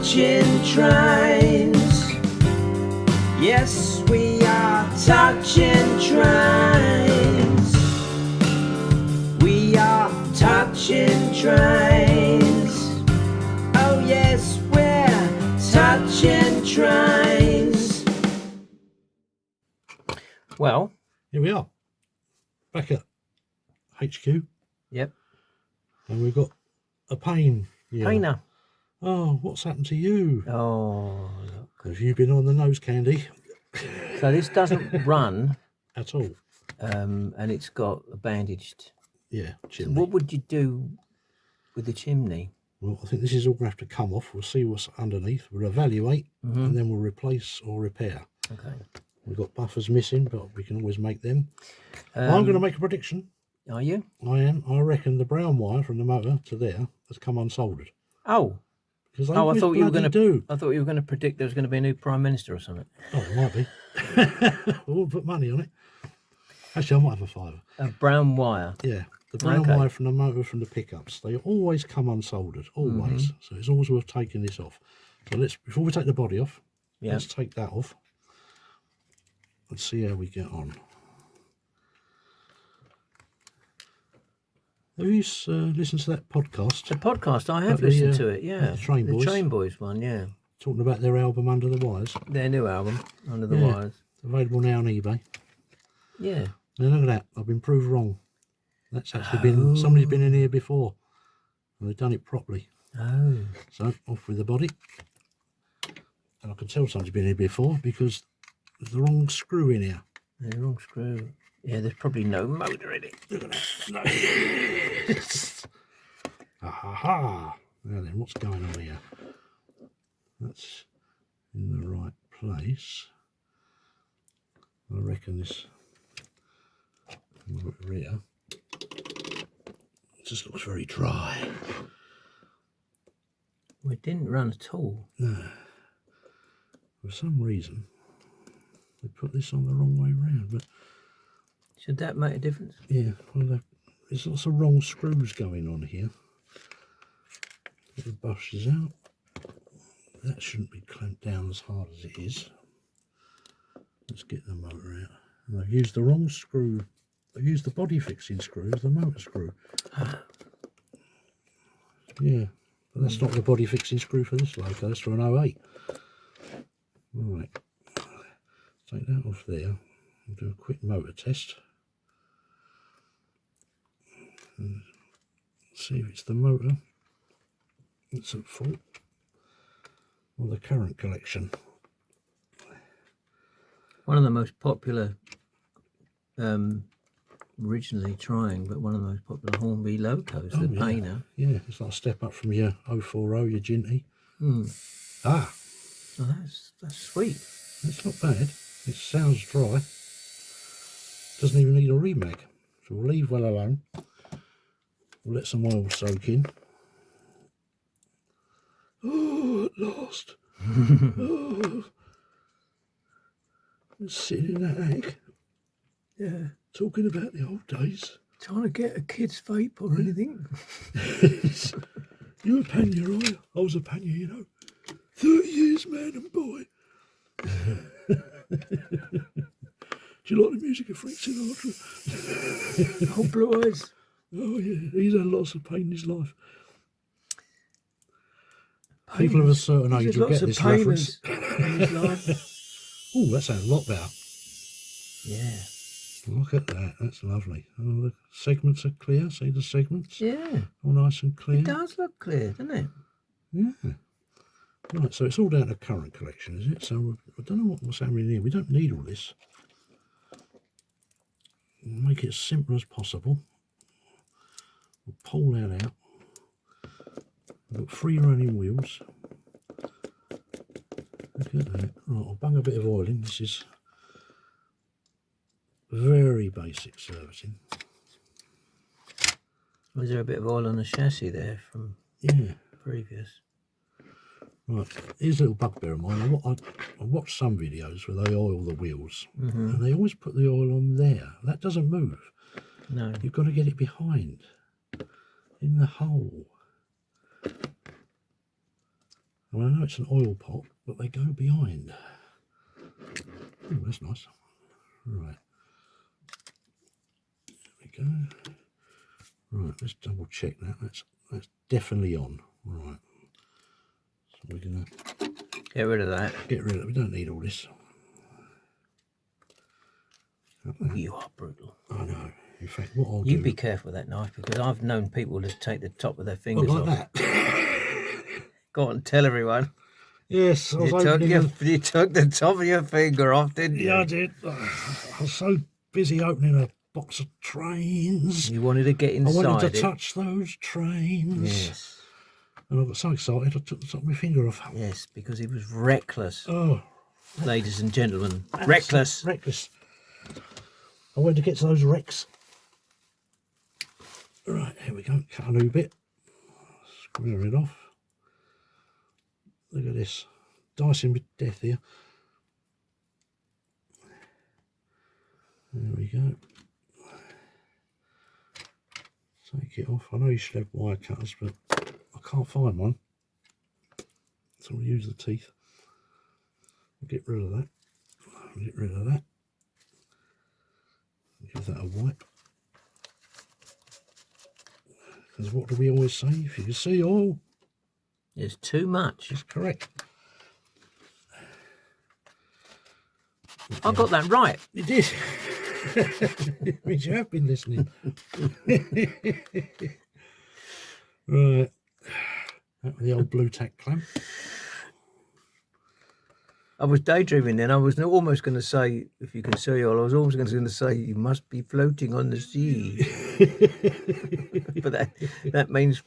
touching trains. Yes, we are touching trains. We are touching trains. Oh yes, we're touching trains. Well, here we are, back at HQ. Yep. And we've got a pain. Painter. Oh, what's happened to you? Oh, look. Have you been on the nose candy? So this doesn't run at all. And it's got a bandaged. Yeah, chimney. So what would you do with the chimney? Well, I think this is all going to have to come off. We'll see what's underneath. We'll evaluate and then we'll replace or repair. Okay. We've got buffers missing, but we can always make them. I'm going to make a prediction. Are you? I am. I reckon the brown wire from the motor to there has come unsoldered. Oh. Because I thought you were going to. I thought you were going to predict there was going to be a new prime minister or something. Oh, it might be. We'll put money on it. Actually, I might have a fiver. A brown wire. Yeah, the brown wire from the motor from the pickups. They always come unsoldered. Always. So it's always worth taking this off. So let's, before we take the body off, let's take that off. Let's see how we get on. Have you listened to that podcast? The podcast, I have listened to it, yeah. The Train Boys one, yeah. Talking about their album Under the Wires. Their new album, Under the Wires. It's available now on eBay. Yeah. Now look at that, I've been proved wrong. That's actually been, somebody's been in here before. And they've done it properly. Oh. So, off with the body. And I can tell somebody's been here before because there's the wrong screw in here. The wrong screw. Yeah, there's probably no motor in it. Look at that. No. Ha. Now then, what's going on here? That's in the right place. I reckon this rear just looks very dry. Well, it didn't run at all. No. For some reason, they put this on the wrong way round, but should that make a difference? yeah, well, there's lots of wrong screws going on here. Get the bushes out. That shouldn't be clamped down as hard as it is. Let's get the motor out. And I've used the wrong screw. I've used the body fixing screw as the motor screw. Yeah, but that's not the body fixing screw for this loco. That's for an 08. Right, take that off there and do a quick motor test. And see if it's the motor that's at fault or the current collection. One of the most popular, originally Triang, but one of the most popular Hornby locos, the Pannier. Yeah, it's like a step up from your 040, your Ginty. Ah, oh, that's sweet. That's not bad. It sounds dry. Doesn't even need a remag. So we'll leave well alone. We'll let some oil soak in. Oh, at last. Oh. Sitting in that egg. Yeah, talking about the old days. Trying to get a kid's vape or anything. You a Pannier, are you? I was a Pannier, you know. 30 years, man and boy. Do you like the music of Frank Sinatra? Oh, Blue Eyes. Oh, yeah. He's had lots of pain in his life. People of a certain age will get this reference. In his life. Oh, that sounds a lot better. Yeah. Look at that. That's lovely. Oh, the segments are clear. See the segments? Yeah. All nice and clear. It does look clear, doesn't it? Yeah. Right, so it's all down to current collection, is it? So I don't know what's happening here. We don't need all this. We'll make it as simple as possible. We'll pull that out. We've got 3 running wheels. Look at that. Right, I'll bung a bit of oil in. This is very basic servicing. Was there a bit of oil on the chassis there from previous? Right, here's a little bugbear of mine. I watched some videos where they oil the wheels, and they always put the oil on there. That doesn't move. No. You've got to get it behind, in the hole. I mean, I know it's an oil pot, but they go behind. Oh, that's nice. Right. There we go. Right, let's double check that. That's definitely on. Right. So we're gonna Get rid of that. get rid of it. We don't need all this. You are brutal. I know. In fact, what I'll You do... be careful with that knife, because I've known people to take the top of their Oh, fingers like off. that? Go on, tell everyone. Yes, I was You took, opening you took the top of your finger off, didn't you? Yeah, I did. I was so busy opening a box of trains. You wanted to get I inside wanted to it. touch those trains. Yes. And I got so excited I took the top of my finger off. Yes, because he was reckless, Oh, ladies and gentlemen. Reckless. reckless. I wanted to get to those wrecks. Right, here we go. Cut a new bit. Square it off. Look at this. Dicing with death here. There we go. Take it off. I know you should have wire cutters, but I can't find one. So we'll use the teeth. Get rid of that. Get rid of that. Give that a wipe. Because what do we always say? If you can see all, It's too much. it's correct. I got that right. You did. It means you have been listening. Right. That was the old blue tack clamp. I was daydreaming then. I was almost going to say, if you can see all, I was almost going to say, you must be floating on the sea. But that means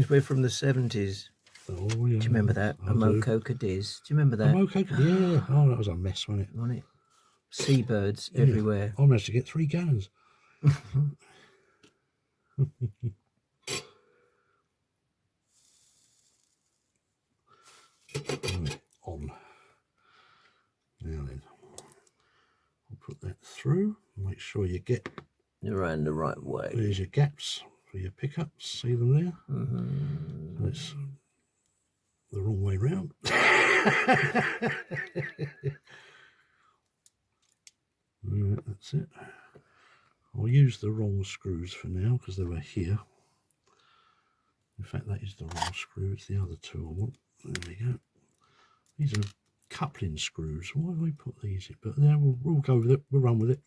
we're from the 70s. Oh, yeah. Do you remember that? I A do. Moco Cadiz. Do you remember that? Okay. Yeah. Oh, that was a mess, wasn't it? Wasn't it? Seabirds Yeah. everywhere. I managed to get 3 gallons. Right, on. Now then, I'll put that through. Make sure you get, Around the right way. there's your gaps for your pickups. See them there? Mm-hmm. That's the wrong way round. Right, that's it. I'll use the wrong screws for now because they were here. In fact, that is the wrong screw. It's the other two I want. There we go. These are coupling screws. Why do I put these in? But there, we'll go with it. We'll run with it.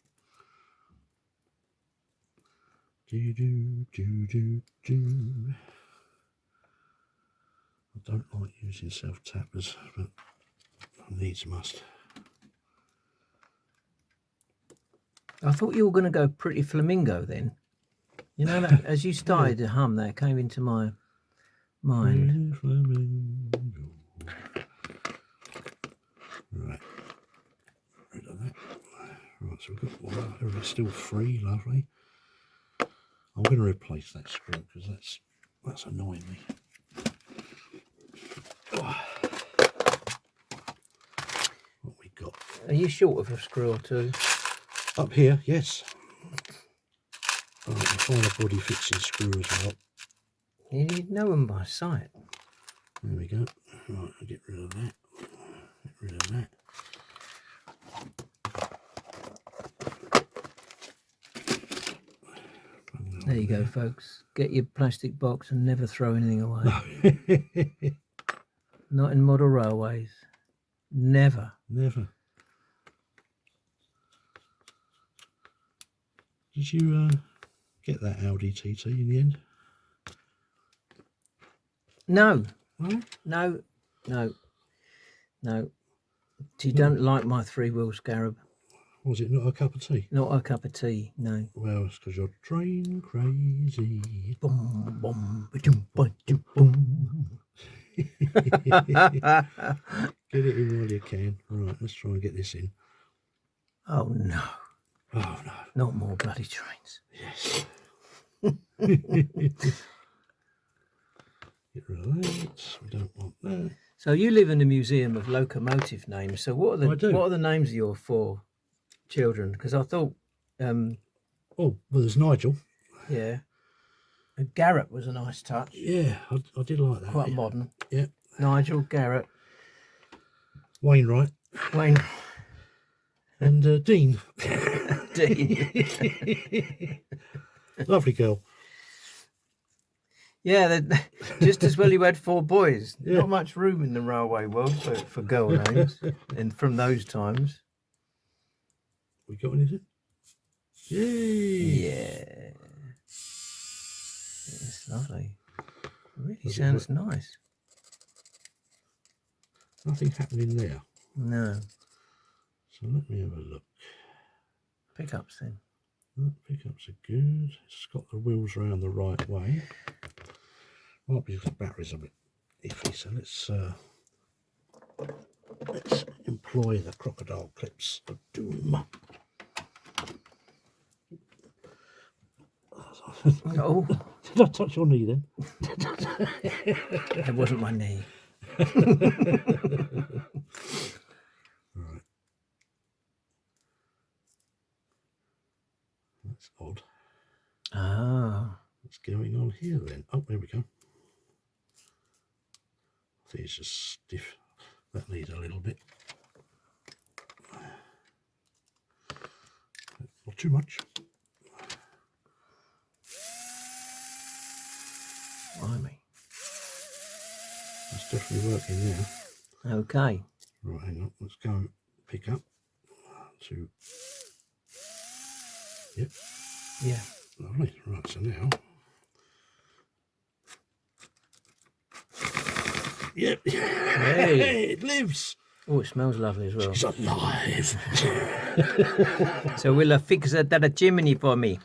Do do do do do. I don't like using self-tappers, but needs must. I thought you were going to go Pretty Flamingo then. You know, that, as you started to hum, that came into my mind. Right. Rid of that. Right, so we've got one. Everything's still free, lovely. I'm going to replace that screw because that's annoying me. Oh. What we got? Are you short of a screw or two? Up here, yes. Right, I'll find a body fixing screw as well. You know them by sight. There we go. Right, I'll get rid of that. Get rid of that. There you go, folks. Get your plastic box and never throw anything away. Not in model railways. Never. Never. Did you get that Audi TT in the end? No. No? No. No. No. You don't like my 3-wheel Scarab. Was it not a cup of tea? Not a cup of tea, no. Well, it's because you're train crazy. Boom, boom, ba-doom, ba-doom, boom. Get it in while you can. Right, let's try and get this in. Oh, no. Oh, no. Not more bloody trains. Yes. Get rid of that. We don't want that. So you live in a museum of locomotive names. So what are the names of your 4 children? Because I thought, Oh, well, there's Nigel. yeah, and Garrett was a nice touch. Yeah, I did like that. Quite modern. Yeah, Nigel, Garrett, Wainwright, Wayne, and Dean. Dean. Lovely girl. Yeah, just as well you had 4 boys. Yeah. Not much room in the railway world for girl names, and from those times. We got anything? Yay! Yeah, it's lovely. It really sounds nice. Nothing happening there. No. So let me have a look. Pickups then. Pickups are good. It's got the wheels around the right way. Might be the batteries a bit iffy, so let's employ the crocodile clips of doom. Oh, Did I touch your knee then? it wasn't my knee. Right. That's odd. Ah. What's going on here then? Oh, there we go. I think it's just stiff. That needs a little bit. Not too much. Blimey. That's definitely working now. Okay. Right, hang on. Let's go pick up. 2. Yep. Yeah. Lovely. Right, so now. Yep. Hey. It lives. Oh, it smells lovely as well. It's alive. So will fix that chimney for me?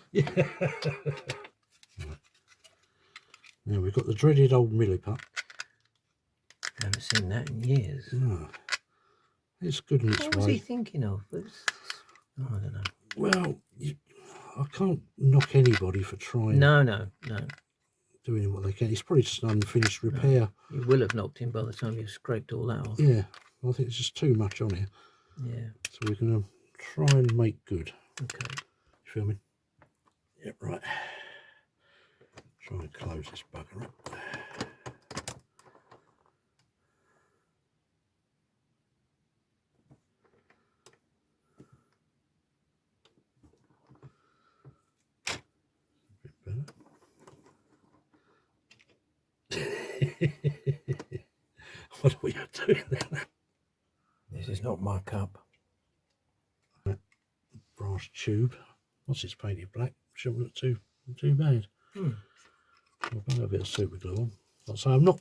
Now we've got the dreaded old millipup. I haven't seen that in years. No. It's good in its What was he way. thinking of? I don't know. Well, I can't knock anybody for trying No. doing what they can. It's probably just an unfinished repair. You will have knocked him by the time you've scraped all that off. Yeah, I think it's just too much on here. Yeah. So we're going to try and make good. Okay. You feel me? Yep, right. Try and close this bugger up. A bit better. What are you doing there? This is not my cup. Brass tube. Once it's painted black, shouldn't look too bad. I'll put a bit of super glue on. So I'm not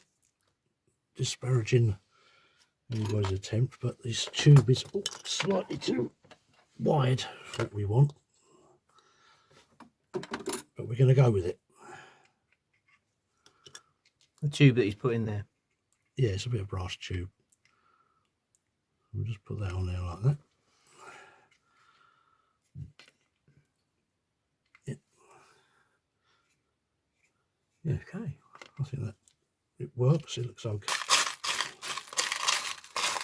disparaging anybody's attempt, but this tube is slightly too wide for what we want. But we're going to go with it. The tube that he's put in there. Yeah, it's a bit of brass tube. We'll just put that on there like that. Yeah, Okay. I think that it works. It looks okay.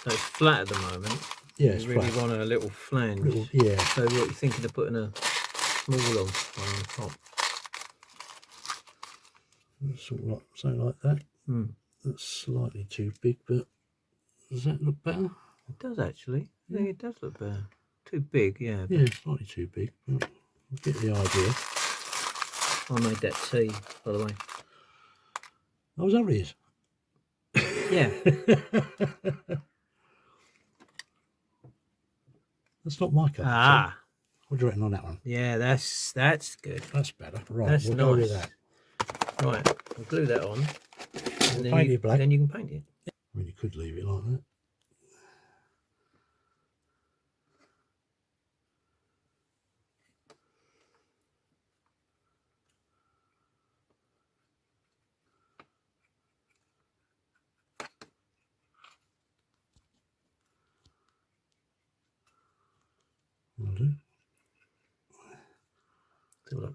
So it's flat at the moment. Yeah, it's You really flat. want a little flange. Yeah. So what you're thinking of putting a small on the top? Sort of like something like that. Hmm. That's slightly too big, but does that look better? It does actually. I think it does look better. Too big, yeah. Yeah, slightly too big, but I get the idea. I made that tea, by the way. Oh, is that what it is? Yeah. That's not my cup. Ah. What do you reckon on that one? Yeah, that's good. That's better. Right, That's we'll nice. go with that. Right, we'll glue that on. And Paint it black. Then you can paint it. I mean, you could leave it like that. Will do. Have a look.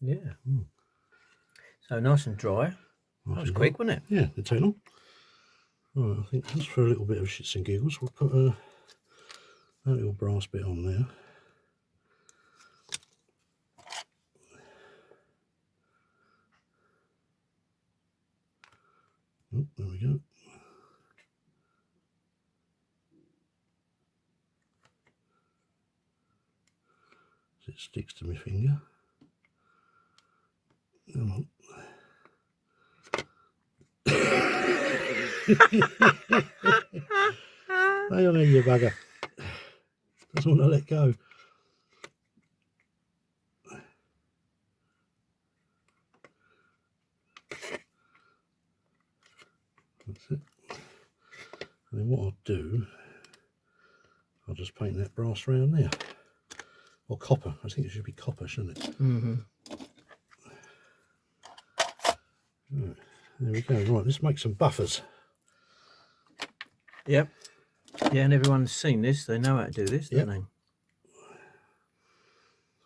Yeah. So nice and dry. That was quick, wasn't it? Yeah, didn't take long. Right, I think just for a little bit of shits and giggles, we'll put that little brass bit on there. Oh, there we go. So it sticks to my finger. Come on. Hang on, you bugger. Doesn't want to let go. That's it. And then what I'll do, I'll just paint that brass round there. Or copper. I think it should be copper, shouldn't it? Mm-hmm. Right, there we go. Right, let's make some buffers. Yep. Yeah, and everyone's seen this. They know how to do this, don't they?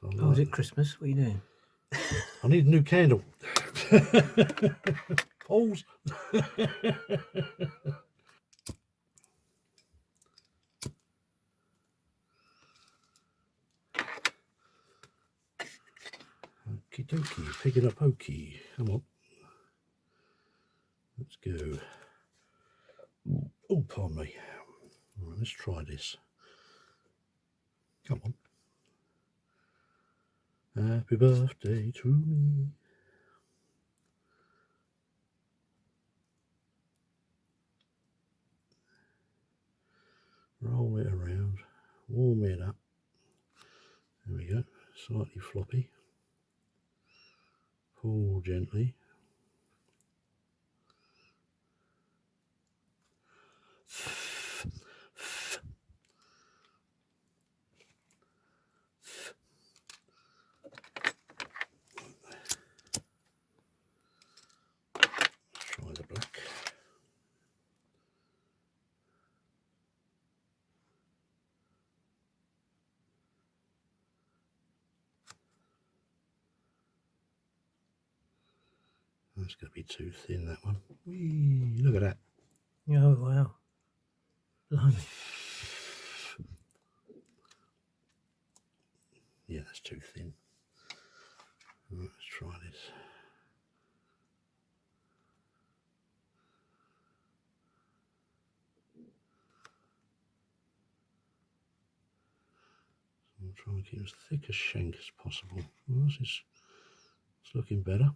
So Oh, is it Christmas? What are you doing? I need a new candle. Pause. Okie dokie, pick it up, okey. Come on. Let's go. Oh, pardon me. Right, let's try this. Come on. Happy birthday to me. Roll it around. Warm it up. There we go. Slightly floppy. Pull gently. Try the black. That's going to be too thin, that one. Whee, look at that. Oh, wow. Blimey. Yeah, that's too thin. Right, let's try this. I'll try and keep as thick a shank as possible. Well, it's looking better.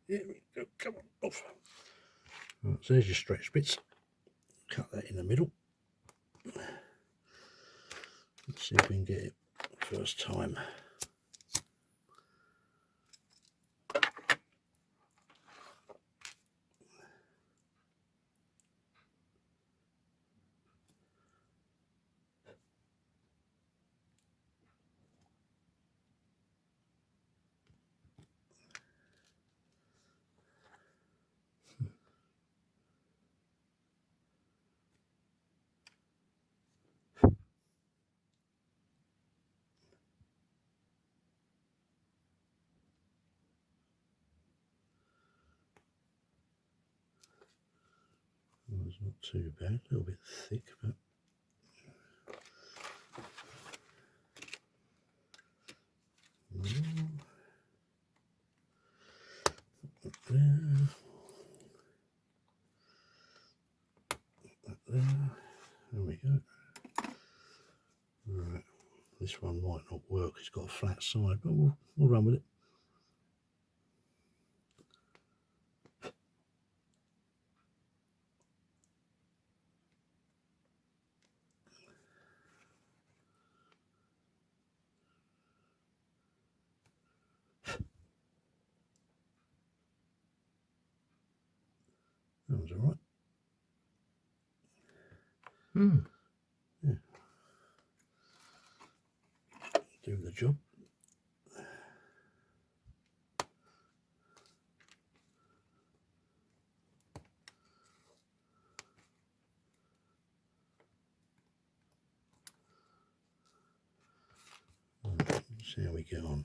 There we go. Come on, off. Right, so there's your stretch bits. Cut that in the middle. Let's see if we can get it first time. Well, it's not too bad, a little bit thick, but there. There we go. Right, this one might not work. It's got a flat side, but we'll run with it. That was all right. Yeah. Do the job. See how we get on.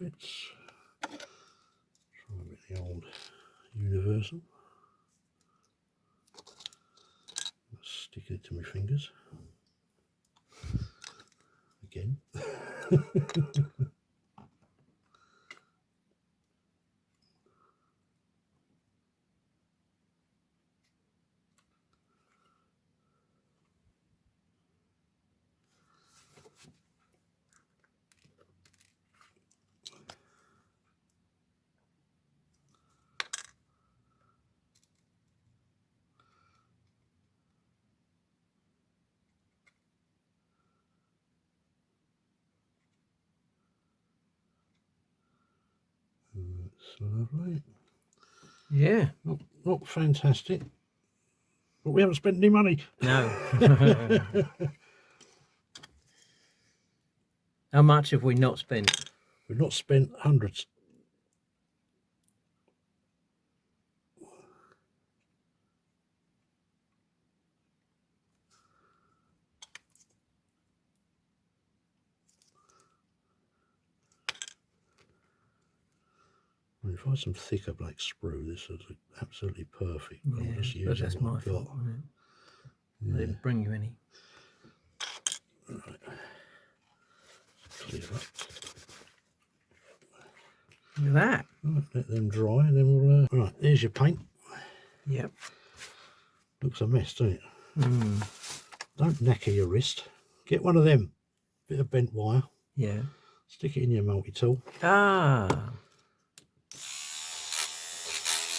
fits. Try a bit of the old universal. Sticking it to my fingers. Again. That's lovely. Yeah. Not fantastic, but we haven't spent any money. No. How much have we not spent? We've not spent hundreds. Well, if I had some thicker black sprue, this is absolutely perfect. Yeah, I'm just but using that's what my I've got. fault, wasn't it? Yeah. I didn't bring you any. Right. Clear up. Look at that. Right, let them dry, and then we'll. Right, there's your paint. Yep. Looks a mess, doesn't it? Mm. Don't knacker your wrist. Get one of them. Bit of bent wire. Yeah. Stick it in your multi-tool. Ah.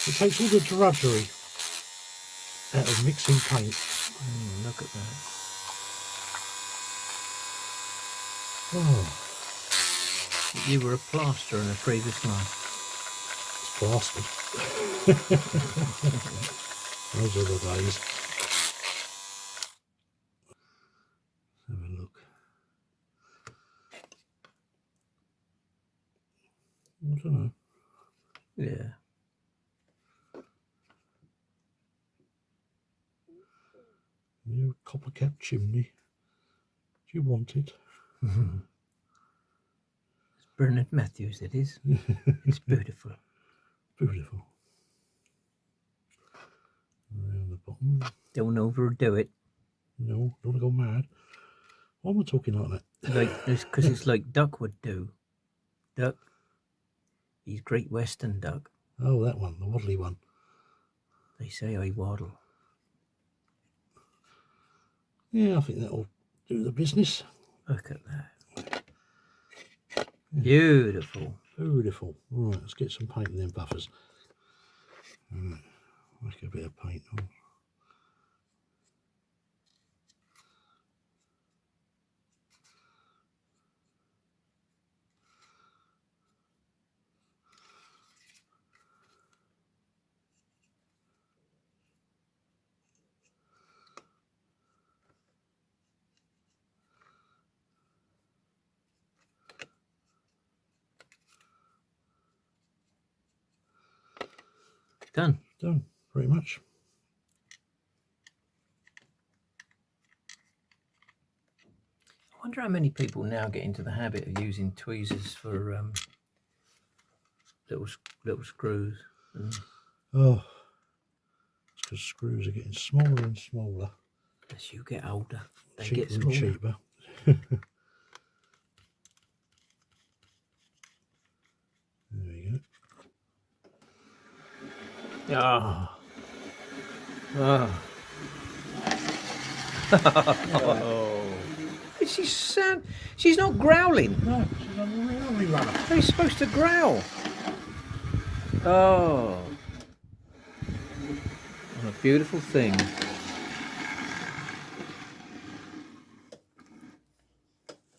It takes all the drudgery out of mixing paint. Look at that. Oh, You were a plasterer in a previous life. it's plastered. Those are the days. Let's have a look. I don't know. Yeah. New copper cap chimney. Do you want it? It's Bernard Matthews, it is. It's beautiful. Beautiful. Around the bottom. Don't overdo it. No, don't want to go mad. Why am I talking like that? Like this, because it's like duck would do. Duck. He's Great Western duck. Oh, that one, the waddly one. They say I waddle. Yeah, I think that'll do the business. Look at that. Beautiful. Beautiful. Right, let's get some paint in them buffers. Right, make a bit of paint on. Done. Done, pretty much. I wonder how many people now get into the habit of using tweezers for little screws. Oh, it's because screws are getting smaller and smaller. As you get older, they Cheaper get and smaller. cheaper. There we go. Ah. Ah. Oh. She's not growling. No, she's on a really runner. She's supposed to growl. Oh. What a beautiful thing.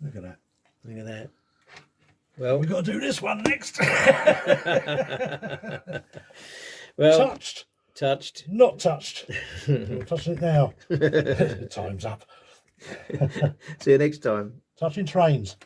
Look at that. Look at that. Well, We've got to do this one next. well, Touched. Not touched. We're touching it now. Time's up. See you next time. Touching trains.